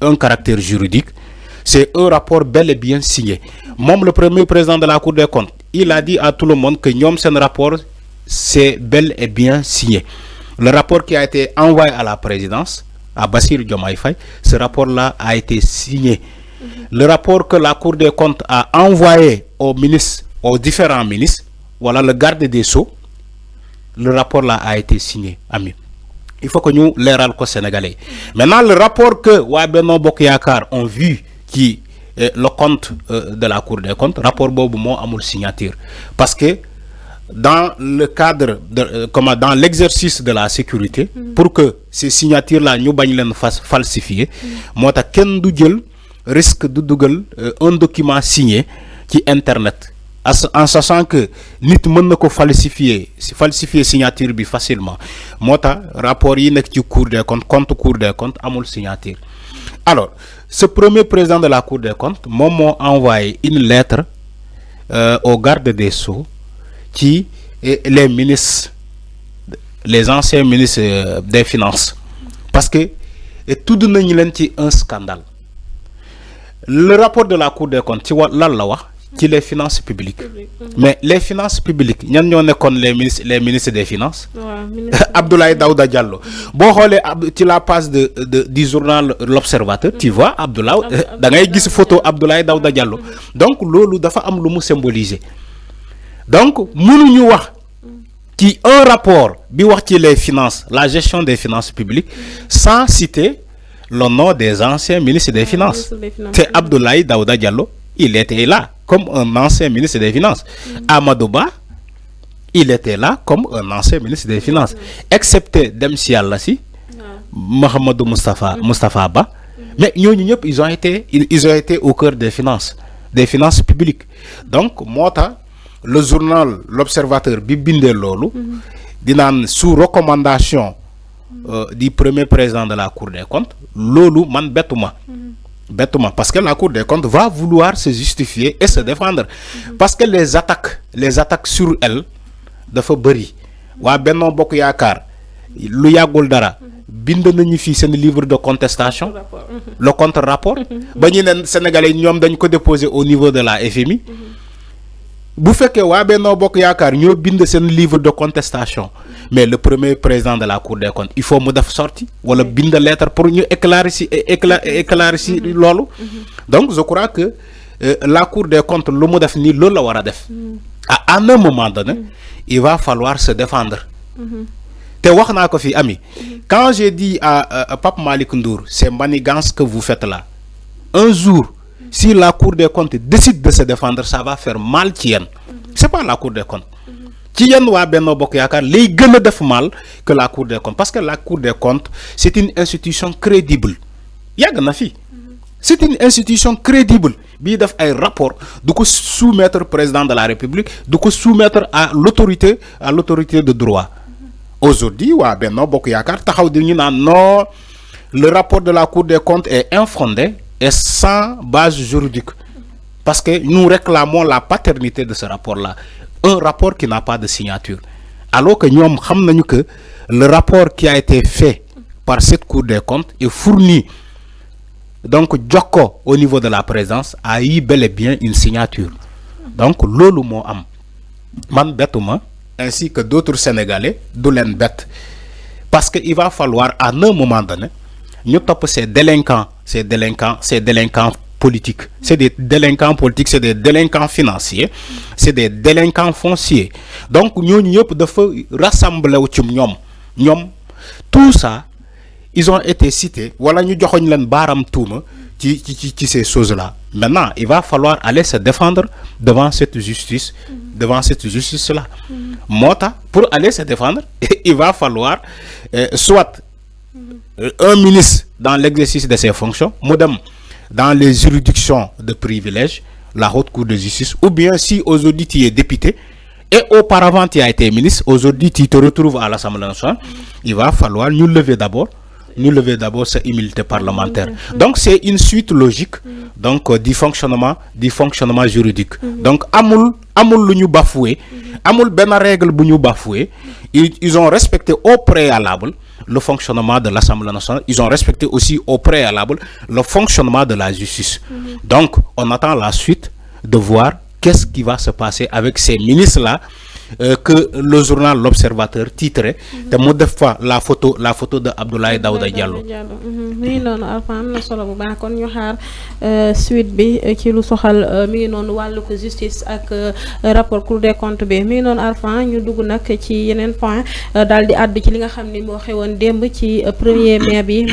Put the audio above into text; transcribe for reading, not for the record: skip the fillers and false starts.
un caractère juridique, c'est un rapport bel et bien signé. Même le premier président de la Cour des comptes, il a dit à tout le monde que c'est un rapport, c'est bel et bien signé. Le rapport qui a été envoyé à la présidence, à Bassirou Diomaye Faye, ce rapport-là a été signé. Le rapport que la Cour des comptes a envoyé aux ministres, aux différents ministres, voilà le garde des Sceaux, le rapport-là a été signé, ami. Il faut que nous l'érals aux Sénégalais. Maintenant, le rapport que Wabeno Bokyakar ont vu, qui est le compte de la Cour des comptes, rapport Bobo Mo Amoul signature. Parce que dans le cadre, dans l'exercice de la sécurité, pour que ces signatures-là nous soient falsifiées, moi, ken du jël risque de dougal un document signé qui Internet. En sachant que nit mën na ko falsifier signature bi facilement mota rapport yi nek ci Cour des comptes Cour des comptes amul signature. Alors ce premier président de la Cour des comptes m'a envoyé une lettre au garde des Sceaux qui les ministres, les anciens ministres des Finances, parce que tout de même un scandale. Le rapport de la Cour des comptes tu vois là qui les finances publiques. Mais les finances publiques, nous sommes les ministres des Finances. Abdoulaye Daouda Diallo. Bon, tu la passe du journal L'Observateur, tu vois Abdoulaye, dans une photo Abdoulaye Daouda Diallo. Donc, lolu dafa am lu mu symboliser. Donc, mënuñu wax qui un rapport bi wax ci les finances, la gestion des finances publiques, sans citer le nom des anciens ministres des Finances. C'est Abdoulaye Daouda Diallo, il était là comme un ancien ministre des Finances. Amadou Ba, il était là comme un ancien ministre des Finances. Excepté Demsi Allassi, Mohamedou Moustapha Ba. Mais ils ont été au cœur des finances publiques. Donc, moi, le journal L'Observateur, Bibinde Lolo, sous recommandation du premier président de la Cour des comptes, Lolo man bêtement. Bêtement, parce que la Cour des comptes va vouloir se justifier et se défendre. Parce que les attaques sur elle, de Fabri, Wa Benno Bokk Yaakaar, lu yagul dara, bind nañu fi sen livre de contestation, le contre-rapport. Ba ñi ne Sénégalais ñom dañ ko déposer au niveau de la FMI. Bu fekkee Wa Benno Bokk Yaakaar ñoo bind sen livre de contestation, mais le premier président de la Cour des comptes, il faut mu def sorti wala bind lettre pour ñu éclaircir lolu. Donc je crois que la Cour des comptes lu mu def ni lolu la wara def. À un moment donné, il va falloir se défendre. Te wax na ko fi ami. Quand j'ai dit à Pape Malick Ndour, c'est manigance que vous faites là. Un jour, si la Cour des comptes décide de se défendre, ça va faire mal ci yeen. C'est pas la Cour des comptes. Ci yeen wa Benno Bokk Yaakaar lay gëna def mal que la Cour des comptes, parce que la Cour des comptes, c'est une institution crédible. Yag na fi. C'est une institution crédible. Bi def ay rapport du ko soumettre président de la République, du ko soumettre à l'autorité de droit. Aujourd'hui, wa Benno Bokk Yaakaar taxaw di ñu naan non, le rapport de la Cour des comptes est infondé et sans base juridique. Parce que nous réclamons la paternité de ce rapport-là. Un rapport qui n'a pas de signature. Alors que nous savons que le rapport qui a été fait par cette Cour des comptes est fourni. Donc, Djoko, au niveau de la présence, a eu bel et bien une signature. Donc, lolu mo am. Man betouma, ainsi que d'autres Sénégalais, doulen bête. Parce qu'il va falloir, à un moment donné, nous top ces délinquants politiques. C'est des délinquants politiques, c'est des délinquants financiers, c'est des délinquants fonciers. Donc, nous devons rassembler tout ça. Ils ont été cités. Voilà, nous avons baram touma qui ces choses-là. Maintenant, il va falloir aller se défendre devant cette justice, là. Mota, pour aller se défendre, il va falloir soit un ministre dans l'exercice de ses fonctions, madame, dans les juridictions de privilège, la haute cour de justice, ou bien si aujourd'hui tu es député et auparavant tu as été ministre, aujourd'hui tu te retrouves à l'Assemblée nationale, il va falloir nous lever d'abord cette immunité parlementaire. Donc c'est une suite logique donc du fonctionnement juridique. Donc amul lu ñu bafoué, amul ben règle bu ñu bafoué, ils ont respecté au préalable le fonctionnement de l'Assemblée nationale, ils ont respecté aussi au préalable le fonctionnement de la justice. Donc, on attend la suite de voir qu'est-ce qui va se passer avec ces ministres-là que le journal L'Observateur titrait de modèle fois la photo de Abdoulaye Daouda Diallo. mi ngi noonu Alpha am na solo bu baax kon ñu xaar suite bi ci lu soxal mi ngi noonu wàllu ko justice ak rapport Cour des comptes bi mi ngi noonu Alpha ñu dugg nag ci yeneen point daal di àddu ci li nga xam ni moo xewoon démb ci 1er mai bi